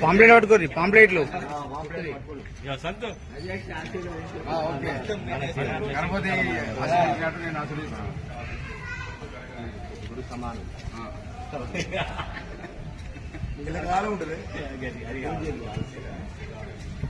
Pamphlet పట్టుకోరి, పాంప్లెట్లు గణపతి నేను ఆశ్రయిస్తాను సమానం ఉంటుంది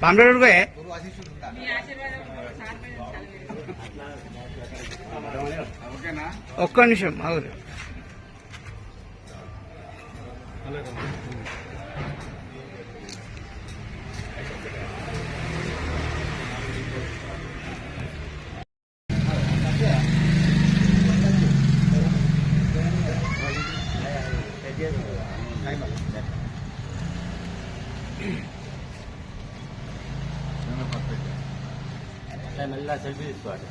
పాంప్లెట్ పట్టుకో. ఒక్క నిమిషం అవును. మెల్ల సెల్ఫీ తీసుకోవాలి.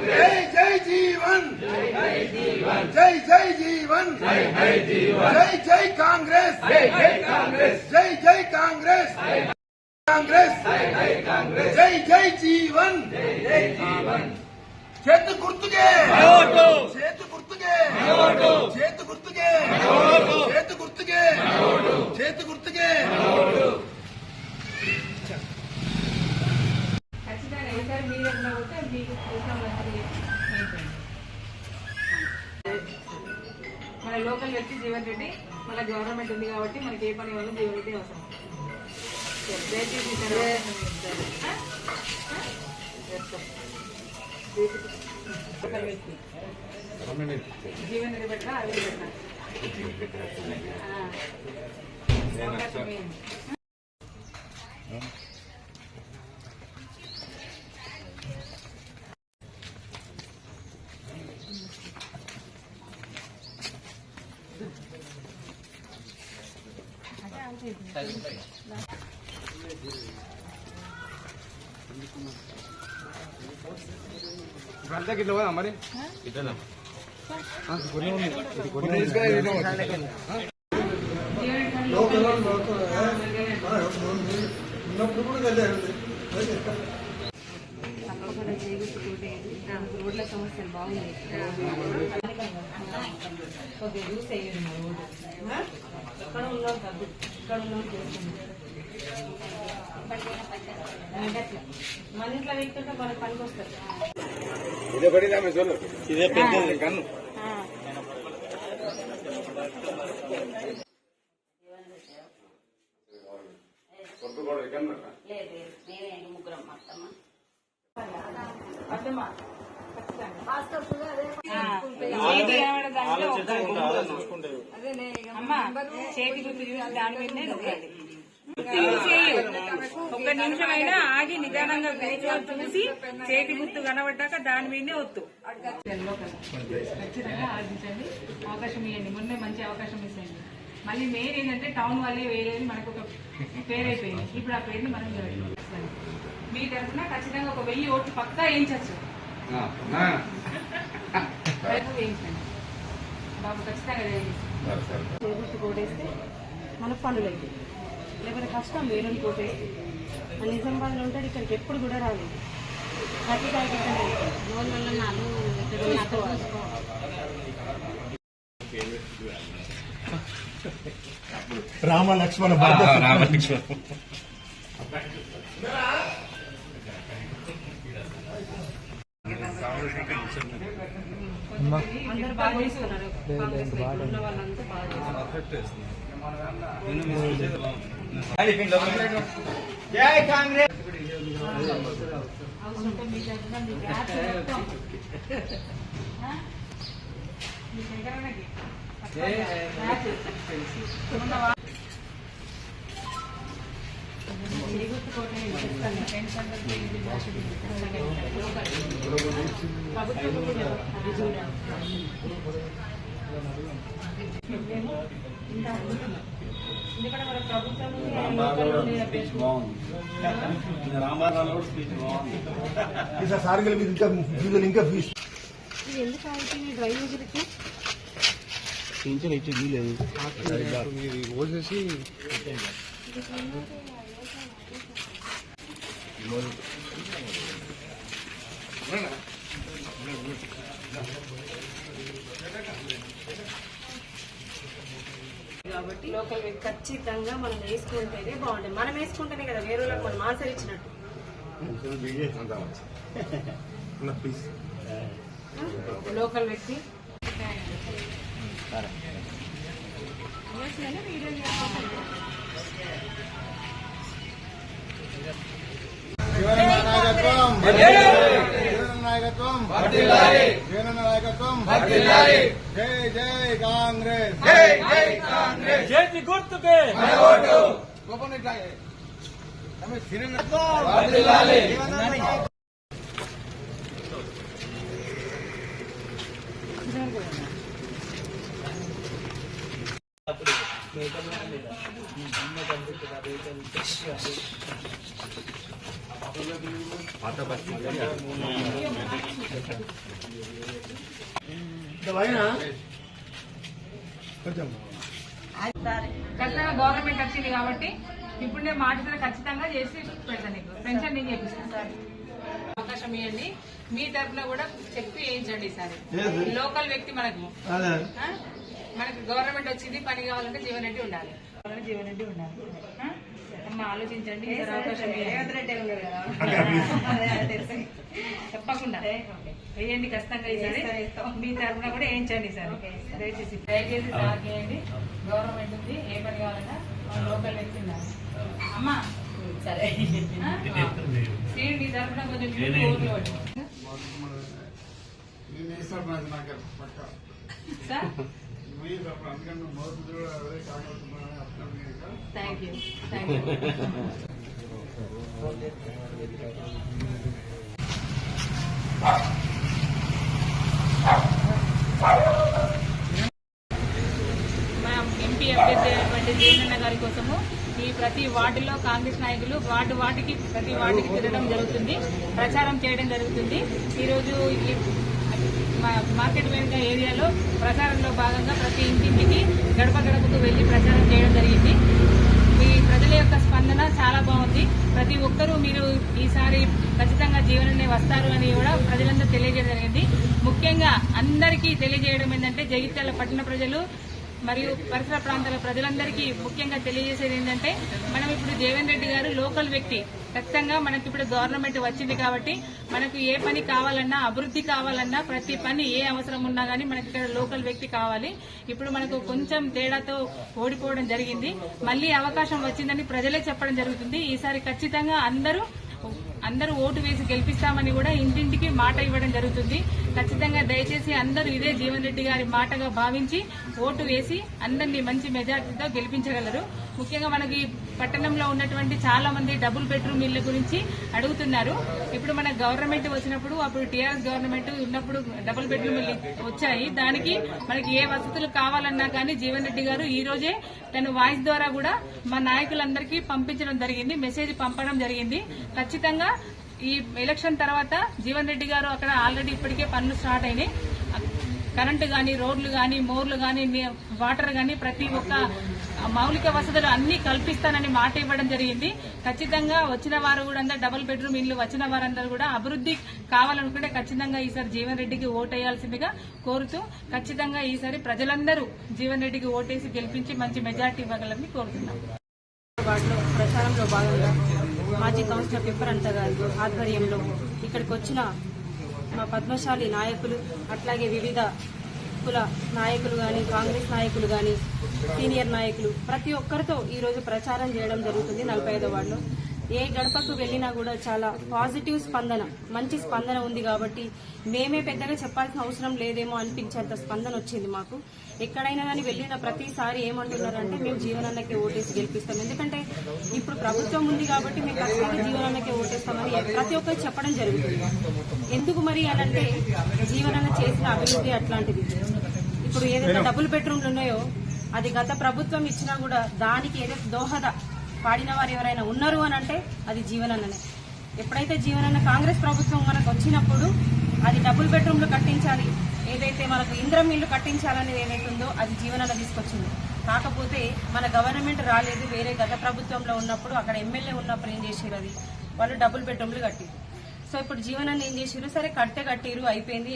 जय जय जीवन, जय जय जीवन, जय जय कांग्रेस, जय जय कांग्रेस, जय जय कांग्रेस, कांग्रेस, जय जय कांग्रेस, जय जय जीवन, जय जय जीवन. చేతు గుర్తుకే చేతు గుర్తుకే చేతు గుర్తుకే చేతు గుర్తుకే చేతు గుర్తుకే. మన లోకల్ వ్యక్తి జీవన్ రెడ్డి, మన గవర్నమెంట్ ఉంది కాబట్టి మనకి ఏ పని వల్ల జీవన్ రెడ్డి అవసరం. జీవన్ రెడ్డి పెట్టినా అవి పెట్టినా అంతా గిట్ల పోదా మరి ఇట్లా రోడ్ల సమస్యలు బాగున్నాయి. కొద్దిగా యూస్ అయ్యింది మా రోడ్డు. ఇక్కడ ఉన్నాం కాదు, ఇక్కడ ఉన్నాం చేస్తుంది. మన ఇంట్లో వ్యక్తుంటే మనకు పనికి వస్తుంది. ఇదే పెద్దది కన్ను. చేతి గుర్తు చూసి దాని మీదనే ఒక్క నిమిషం అయినా ఆగి నిదానంగా చూసి చేతి గుర్తు కనబడ్డాక దాని మీదనే వద్దు. ఖచ్చితంగా ఆలోచించండి, అవకాశం ఇవ్వండి. మొన్నే మంచి అవకాశం ఇవ్వండి. మళ్ళీ మెయిన్ ఏంటంటే టౌన్ వాళ్ళే వేరేది మనకు ఒక పేరు అయిపోయింది. ఇప్పుడు ఆ పేరుని మనం మీ తరఫున ఖచ్చితంగా ఒక 1000 ఓట్లు పక్కా వేయించచ్చు. వేయించండి బాబు, ఖచ్చితంగా చేతి కోటేస్తే మనకు పనులు అయితే, లేకపోతే కష్టం వేరే కోటేస్తే. నిజామాబాద్లో ఉంటాడు, ఇక్కడికి ఎప్పుడు కూడా రాలేదు. ప్రతి రామ లక్ష్మణ అందరూ బాగా చేస్తున్నారు. ఉన్న వాళ్ళంతా బాగా జై కాంగ్రెస్. అవసరం మీ దగ్గర మీ దగ్గరకి ప్రభుత్వం ఎందుకంటే మన ప్రభుత్వం నుండి లోకల్ నుండి స్పీచ్ బాగుంది. రామారావు కూడా స్పీచ్ బాగుంది. ఈసారి సార్ ఇంకా ఫీజులు ఇంకా ఫీజు ఇది ఎందుకు ఆగుతుంది డ్రైనేజీలకి? పింఛన్ ఇచ్చి వీలేదు పోసేసి కాబట్టి లోకల్ ఖచ్చితంగా మనం వేసుకుంటేనే బాగుంటుంది. మనం వేసుకుంటేనే కదా వేరే వాళ్ళకి మనం ఆన్సర్ ఇచ్చినట్టు. లోకల్ వ్యక్తి వీడియో నాయకత్వం నాయకత్వం నాయకత్వం జై జై కాంగ్రెస్ చేతి గుర్తుకే ఖచ్చితంగా గవర్నమెంట్ వచ్చింది కాబట్టి ఇప్పుడు నేను మాట్లాడితే ఖచ్చితంగా చేసి పెడతాను. నీకు పెన్షన్ నేను చేపిస్తాను సార్. అవకాశం ఇవ్వండి. మీ తరఫున కూడా చెప్పి వేయించండి సార్. లోకల్ వ్యక్తి మనకు గవర్నమెంట్ వచ్చింది, పని కావాలంటే జీవన్ రెడ్డి ఉండాలి. జీవన్ రెడ్డి ఉండాలి. అమ్మ ఆలోచించండి. అవకాశం తప్పకుండా వేయండి. ఖచ్చితంగా ఈసారి మీ తరఫున కూడా వేయించండి సార్. దయచేసి సార్ చేయండి. గవర్నమెంట్ ఉంది, ఏ పని కావాలన్నా లోకల్ వ్యక్తి ఉండాలి. అమ్మా సరే సీడ్ మీ తరఫున కొంచెం ఓట్లు పడి sir. Thank you thank you. MP అభ్యర్థి అయినటువంటి జయనన్న గారి కోసము ఈ ప్రతి వార్డులో కాంగ్రెస్ నాయకులు వార్డుకి ప్రతి వార్డుకి తిరగడం జరుగుతుంది, ప్రచారం చేయడం జరుగుతుంది. ఈరోజు ఈ మార్కెట్ వెనుక ఏరియాలో ప్రచారంలో భాగంగా ప్రతి ఇంటింటికి గడప గడపకు వెళ్లి ప్రచారం చేయడం జరిగింది. మీ ప్రజల యొక్క స్పందన చాలా బాగుంది. ప్రతి ఒక్కరూ మీరు ఈసారి ఖచ్చితంగా జీవననే వస్తారు అని కూడా ప్రజలందరూ తెలియజేయడం జరిగింది. ముఖ్యంగా అందరికీ తెలియజేయడం ఏంటంటే జగిత్యాల పట్టణ ప్రజలు మరియు పరిసర ప్రాంతాల ప్రజలందరికీ ముఖ్యంగా తెలియజేసేది ఏంటంటే మనం ఇప్పుడు జీవన్ రెడ్డి గారు లోకల్ వ్యక్తి. ఖచ్చితంగా మనకి ఇప్పుడు గవర్నమెంట్ వచ్చింది కాబట్టి మనకు ఏ పని కావాలన్నా, అభివృద్ధి కావాలన్నా, ప్రతి పని ఏ అవసరం ఉన్నా గానీ మనకి ఇక్కడ లోకల్ వ్యక్తి కావాలి. ఇప్పుడు మనకు కొంచెం తేడాతో ఓడిపోవడం జరిగింది. మళ్లీ అవకాశం వచ్చిందని ప్రజలే చెప్పడం జరుగుతుంది. ఈసారి ఖచ్చితంగా అందరూ ఓటు వేసి గెలిపిస్తామని కూడా ఇంటింటికి మాట ఇవ్వడం జరుగుతుంది. ఖచ్చితంగా దయచేసి అందరూ ఇదే జీవన్ రెడ్డి గారి మాటగా భావించి ఓటు వేసి అందరినీ మంచి మెజార్టీతో గెలిపించగలరు. ముఖ్యంగా మనకి పట్టణంలో ఉన్నటువంటి చాలా మంది డబుల్ బెడ్రూమ్ ఇళ్ల గురించి అడుగుతున్నారు. ఇప్పుడు మన గవర్నమెంట్ వచ్చినప్పుడు, అప్పుడు టీఆర్ఎస్ గవర్నమెంట్ ఉన్నప్పుడు డబుల్ బెడ్రూమ్ ఇల్లు వచ్చాయి. దానికి మనకి ఏ వసతులు కావాలన్నా కానీ జీవన్ రెడ్డి గారు ఈ రోజే తన వాయిస్ ద్వారా కూడా మా నాయకులందరికీ పంపించడం జరిగింది, మెసేజ్ పంపడం జరిగింది. ఖచ్చితంగా ఈ ఎలక్షన్ తర్వాత జీవన్ రెడ్డి గారు అక్కడ ఆల్రెడీ ఇప్పటికే పనులు స్టార్ట్ అయినాయి. కరెంటు గాని, రోడ్లు గాని, మోర్లు గాని, వాటర్ గాని ప్రతి ఒక్క మౌలిక వసతులు అన్ని కల్పిస్తానని మాట ఇవ్వడం జరిగింది. ఖచ్చితంగా వచ్చిన వారు కూడా డబుల్ బెడ్రూమ్ ఇల్లు వచ్చిన వారందరూ కూడా అభివృద్ధి కావాలనుకుంటే ఖచ్చితంగా ఈసారి జీవన్ రెడ్డికి ఓటేయాల్సిందిగా కోరుతూ ఖచ్చితంగా ఈసారి ప్రజలందరూ జీవన్ రెడ్డికి ఓటేసి గెలిపించి మంచి మెజార్టీ ఇవ్వగలని కోరుతున్నాం. వాటిలో ప్రచారంలో భాగంగా మాజీ కౌన్సిలర్ పిప్పరంత గారి ఆధ్వర్యంలో ఇక్కడికి వచ్చిన మా పద్మశాలి నాయకులు, అట్లాగే వివిధ కుల నాయకులు గాని, కాంగ్రెస్ నాయకులు గాని, సీనియర్ నాయకులు ప్రతి ఒక్కరితో ఈ రోజు ప్రచారం చేయడం జరుగుతుంది. 45వ వార్డులో ఏ గడపకు వెళ్లినా కూడా చాలా పాజిటివ్ స్పందన, మంచి స్పందన ఉంది. కాబట్టి మేమే పెద్దగా చెప్పాల్సిన అవసరం లేదేమో అనిపించేంత స్పందన వచ్చింది మాకు. ఎక్కడైనా కానీ వెళ్ళిన ప్రతిసారి ఏమంటున్నారంటే మేము జీవనన్నకే ఓటేసి గెలిపిస్తాం, ఎందుకంటే ఇప్పుడు ప్రభుత్వం ఉంది కాబట్టి మేము ఖచ్చితంగా జీవనన్నకే ఓటేస్తామని ప్రతి ఒక్కరు చెప్పడం జరుగుతుంది. ఎందుకు మరి అనంటే జీవనన్న చేసిన అభివృద్ధి అట్లాంటిది. ఇప్పుడు ఏదైతే డబుల్ బెడ్రూమ్లు ఉన్నాయో అది గత ప్రభుత్వం ఇచ్చినా కూడా దానికి ఏదైతే దోహద పాడిన వారు ఎవరైనా ఉన్నారు అని అంటే అది జీవనన్ననే. ఎప్పుడైతే జీవనన్న కాంగ్రెస్ ప్రభుత్వం మనకు వచ్చినప్పుడు అది డబుల్ బెడ్రూమ్లు కట్టించాలి, ఏదైతే మనకు ఇంద్రం ఇల్లు కట్టించాలనేది ఏదైతే ఉందో అది జీవనన్న తీసుకొచ్చింది. కాకపోతే మన గవర్నమెంట్ రాలేదు, వేరే గత ప్రభుత్వంలో ఉన్నప్పుడు అక్కడ ఎమ్మెల్యే ఉన్నప్పుడు ఏం చేసారు, అది వాళ్ళు డబుల్ బెడ్రూమ్లు కట్టిరు. సో ఇప్పుడు జీవనాన్ని ఏం చేసారు, సరే కట్టిరు అయిపోయింది.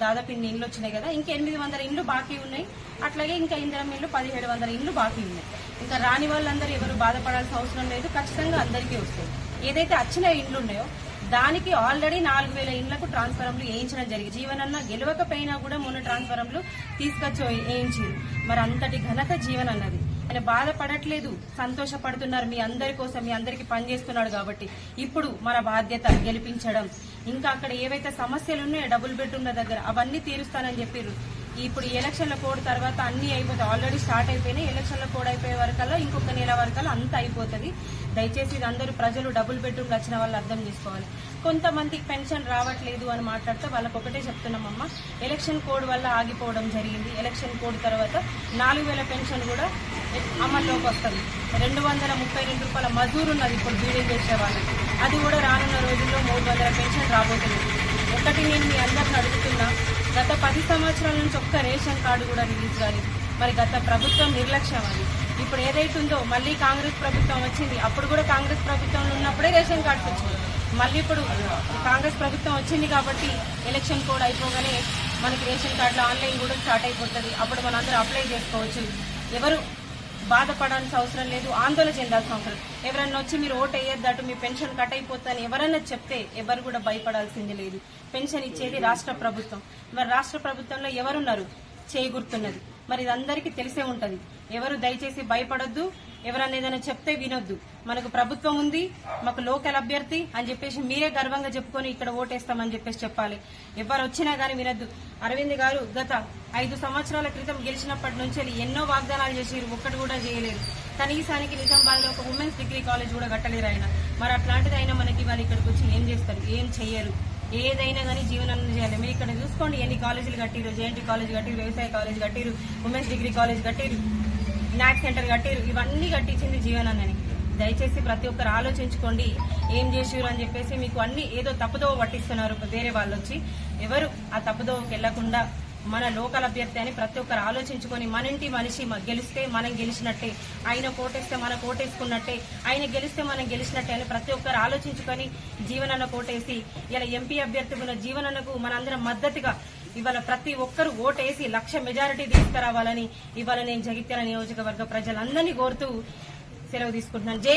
దాదాపు ఇన్ని ఇండ్లు వచ్చినాయి కదా, ఇంకా 800 ఇండ్లు బాకీ ఉన్నాయి. అట్లాగే ఇంకా ఇందిరం ఇల్లు 1700 ఇండ్లు బాకీ ఉన్నాయి. ఇంకా రాని వాళ్ళందరూ ఎవరు బాధపడాల్సిన అవసరం లేదు, ఖచ్చితంగా అందరికీ వస్తాయి. ఏదైతే వచ్చిన ఇండ్లు ఉన్నాయో దానికి ఆల్రెడీ 4000 ఇండ్లకు ట్రాన్స్ఫారంలు వేయించడం జరిగింది. జీవనన్న గెలవకపోయినా కూడా మొన్న ట్రాన్స్ఫారంలు తీసుకొచ్చి వేయించారు. మరి అంతటి ఘనత జీవనన్నది. ఆయన బాధపడట్లేదు, సంతోషపడుతున్నారు. మీ అందరి కోసం, మీ అందరికి పనిచేస్తున్నాడు కాబట్టి ఇప్పుడు మన బాధ్యత గెలిపించడం. ఇంకా అక్కడ ఏవైతే సమస్యలు ఉన్నాయో డబుల్ బెడ్రూమ్ల దగ్గర అవన్నీ తీరుస్తానని చెప్పారు. ఇప్పుడు ఎలక్షన్ల కోడ్ తర్వాత అన్ని అయిపోతాయి, ఆల్రెడీ స్టార్ట్ అయిపోయినాయి. ఎలక్షన్ల కోడ్ అయిపోయే వరకల్లా ఇంకొక నెల వరకల్లా అంత అయిపోతుంది. దయచేసి ఇది అందరూ ప్రజలు డబుల్ బెడ్రూమ్లు వచ్చిన వాళ్ళు అర్థం చేసుకోవాలి. కొంతమందికి పెన్షన్ రావట్లేదు అని మాట్లాడితే వాళ్ళకి ఒకటే చెప్తున్నామమ్మా, ఎలక్షన్ కోడ్ వల్ల ఆగిపోవడం జరిగింది. ఎలక్షన్ కోడ్ తర్వాత 4000 పెన్షన్ కూడా అమల్లోకి వస్తుంది. 232 రూపాయల మజూరు ఉన్నది ఇప్పుడు బీడీలు చేసే వాళ్ళకి, అది కూడా రానున్న రోజుల్లో 300 పెన్షన్ రాబోతుంది. ఒకటి నేను మీ అందరిని అడుగుతున్నా, గత 10 సంవత్సరాల నుంచి ఒక్క రేషన్ కార్డు కూడా రిలీజ్ కాలేదు. మరి గత ప్రభుత్వం నిర్లక్ష్యం అది. ఇప్పుడు ఏదైతే ఉందో మళ్ళీ కాంగ్రెస్ ప్రభుత్వం వచ్చింది, అప్పుడు కూడా కాంగ్రెస్ ప్రభుత్వంలో ఉన్నప్పుడే రేషన్ కార్డ్స్ వచ్చింది. మళ్ళీ ఇప్పుడు కాంగ్రెస్ ప్రభుత్వం వచ్చింది కాబట్టి ఎలక్షన్ కోడ్ అయిపోగానే మనకి రేషన్ కార్డులో ఆన్లైన్ కూడా స్టార్ట్ అయిపోతుంది. అప్పుడు మనందరూ అప్లై చేసుకోవచ్చు. ఎవరు బాధపడాల్సిన అవసరం లేదు, ఆందోళన చెందాల్సిన అవసరం. ఎవరన్నా వచ్చి మీరు ఓటు వేయొద్దట, మీ పెన్షన్ కట్ అయిపోతుందని ఎవరన్నా చెప్తే ఎవరు కూడా భయపడాల్సింది లేదు. పెన్షన్ ఇచ్చేది రాష్ట్ర ప్రభుత్వం. మరి రాష్ట్ర ప్రభుత్వంలో ఎవరున్నారు, చేయగుర్తున్నది. మరి ఇది అందరికీ తెలిసే ఉంటది. ఎవరు దయచేసి భయపడొద్దు, ఎవరన్నా ఏదైనా చెప్తే వినొద్దు. మనకు ప్రభుత్వం ఉంది, మాకు లోకల్ అభ్యర్థి అని చెప్పేసి మీరే గర్వంగా చెప్పుకొని ఇక్కడ ఓటేస్తామని చెప్పేసి చెప్పాలి. ఎవరు వచ్చినా గానీ వినొద్దు. అరవింద్ గారు గత 5 సంవత్సరాల క్రితం గెలిచినప్పటి నుంచి ఎన్నో వాగ్దానాలు చేసిరు, ఒక్కటి కూడా చేయలేదు. కనీసానికి నిజామాబాద్ లో ఒక ఉమెన్స్ డిగ్రీ కాలేజ్ కూడా కట్టలేరు ఆయన. మరి అట్లాంటిది అయినా మనకి వాళ్ళు ఇక్కడికి వచ్చి ఏం చేస్తారు, ఏం చెయ్యరు. ఏదైనా కానీ జీవనాన్ని చేయాలి. మీరు ఇక్కడ చూసుకోండి ఎన్ని కాలేజీలు కట్టిరు, జేఎన్టీ కాలేజ్ కట్టిరు, వ్యవసాయ కాలేజ్ కట్టిరు, ఉమెన్స్ డిగ్రీ కాలేజ్ కట్టిరు, నాక్ సెంటర్ కట్టిరు. ఇవన్నీ కట్టించింది జీవనాన్ని. దయచేసి ప్రతి ఒక్కరు ఆలోచించుకోండి ఏం చేసిరు అని చెప్పేసి. మీకు అన్ని ఏదో తప్పుదోవ పట్టిస్తున్నారు వేరే వాళ్ళు వచ్చి. ఎవరు ఆ తప్పుదోవకి వెళ్లకుండా మన లోకల్ అభ్యర్థి అని ప్రతి ఒక్కరు ఆలోచించుకొని, మన ఇంటి మనిషి గెలిస్తే మనం గెలిచినట్టే, ఆయన కోటేస్తే మనం కోటేసుకున్నట్టే, ఆయన గెలిస్తే మనం గెలిచినట్టే అని ప్రతి ఒక్కరు ఆలోచించుకొని జీవనన్న కోటేసి ఇలా ఎంపీ అభ్యర్థి ఉన్న జీవనన్నకు మనందరం మద్దతుగా ఇవాళ ప్రతి ఒక్కరు ఓటేసి 1,00,000 మెజారిటీ తీసుకురావాలని ఇవాళ నేను జగిత్యాల నియోజకవర్గ ప్రజలందరినీ కోరుతూ సెలవు తీసుకుంటున్నాను. జై